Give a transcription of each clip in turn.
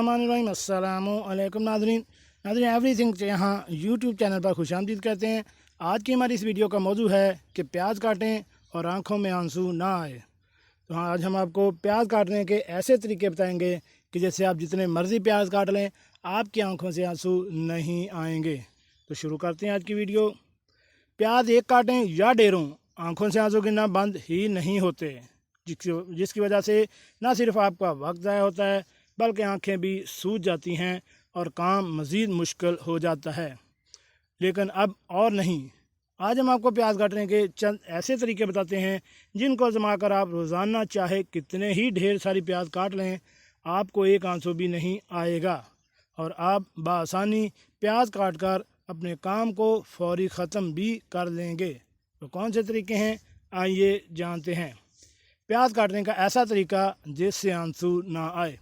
अस्सलामुअलैकुम नाज़रीन एवरीथिंग से यहाँ यूट्यूब चैनल पर खुशामदीद कहते हैं। आज की हमारी इस वीडियो का मौजू है कि प्याज काटें और आँखों में आंसू ना आए। तो हाँ, आज हम आपको प्याज काटने के ऐसे तरीके बताएंगे कि जैसे आप जितने मर्ज़ी प्याज काट लें आपकी आँखों से आंसू नहीं आएंगे। तो शुरू करते हैं आज की वीडियो। प्याज एक काटें या ढेरों, आँखों से आंसू गिरना बंद ही नहीं होते, जिसकी वजह से न सिर्फ आपका वक्त ज़ाया होता है बल्कि आंखें भी सूज जाती हैं और काम मज़ीद मुश्किल हो जाता है। लेकिन अब और नहीं, आज हम आपको प्याज काटने के चंद ऐसे तरीके बताते हैं जिनको आजमा कर आप रोज़ाना चाहे कितने ही ढेर सारी प्याज काट लें, आपको एक आंसू भी नहीं आएगा और आप बआसानी प्याज काट कर अपने काम को फौरी ख़त्म भी कर लेंगे। तो कौन से तरीके हैं, आइए जानते हैं। प्याज काटने का ऐसा तरीका जिससे आंसू ना आए।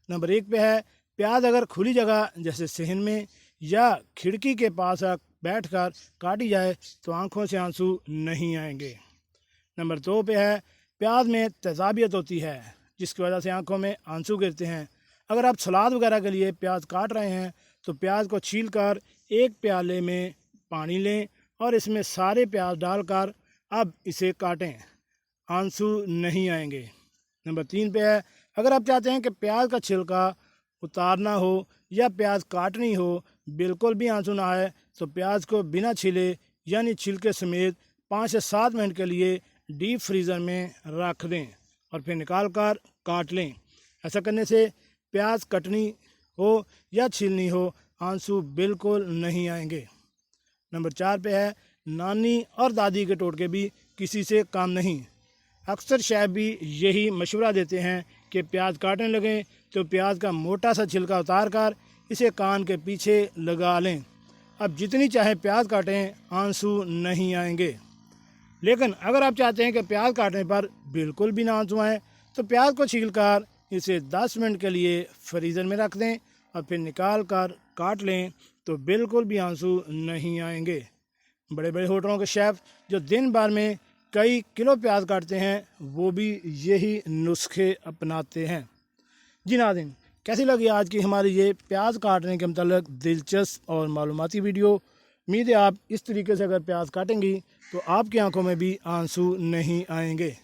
नंबर 1 पे है, प्याज अगर खुली जगह जैसे सहन में या खिड़की के पास बैठकर काटी जाए तो आंखों से आंसू नहीं आएंगे। नंबर 2 पे है, प्याज में तेज़ाबियत होती है जिसकी वजह से आंखों में आंसू गिरते हैं। अगर आप सलाद वगैरह के लिए प्याज काट रहे हैं तो प्याज को छीलकर एक प्याले में पानी लें और इसमें सारे प्याज डालकर अब इसे काटें, आंसू नहीं आएंगे। नंबर 3 पे है, अगर आप चाहते हैं कि प्याज का छिलका उतारना हो या प्याज काटनी हो बिल्कुल भी आंसू ना आए तो प्याज को बिना छिले यानी छिलके समेत 5 से 7 मिनट के लिए डीप फ्रीज़र में रख दें और फिर निकाल कर काट लें। ऐसा करने से प्याज कटनी हो या छीलनी हो आंसू बिल्कुल नहीं आएंगे। नंबर 4 पे है, नानी और दादी के टोटके भी किसी से काम नहीं। अक्सर शेफ भी यही मशवरा देते हैं कि प्याज काटने लगें तो प्याज का मोटा सा छिलका उतार कर इसे कान के पीछे लगा लें। अब जितनी चाहे प्याज काटें, आंसू नहीं आएंगे। लेकिन अगर आप चाहते हैं कि प्याज काटने पर बिल्कुल भी ना आंसू आएँ तो प्याज को छीलकर इसे 10 मिनट के लिए फ्रीज़र में रख दें और फिर निकाल कर काट लें तो बिल्कुल भी आंसू नहीं आएंगे। बड़े बड़े होटलों के शेफ़ जो दिन भर में कई किलो प्याज काटते हैं वो भी यही नुस्खे अपनाते हैं। जी नाज़रीन, कैसी लगी आज की हमारी ये प्याज काटने के मतलब दिलचस्प और मालूमाती वीडियो। उम्मीद है आप इस तरीके से अगर प्याज काटेंगी तो आपकी आंखों में भी आंसू नहीं आएंगे।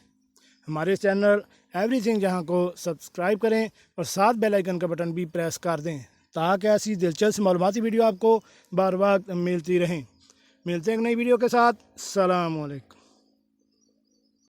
हमारे चैनल एवरीथिंग जहां को सब्सक्राइब करें और साथ बेल आइकन का बटन भी प्रेस कर दें ताकि ऐसी दिलचस्प मालूमाती वीडियो आपको बार बार मिलती रहें। मिलते हैं एक नई वीडियो के साथ। अस्सलाम वालेकुम।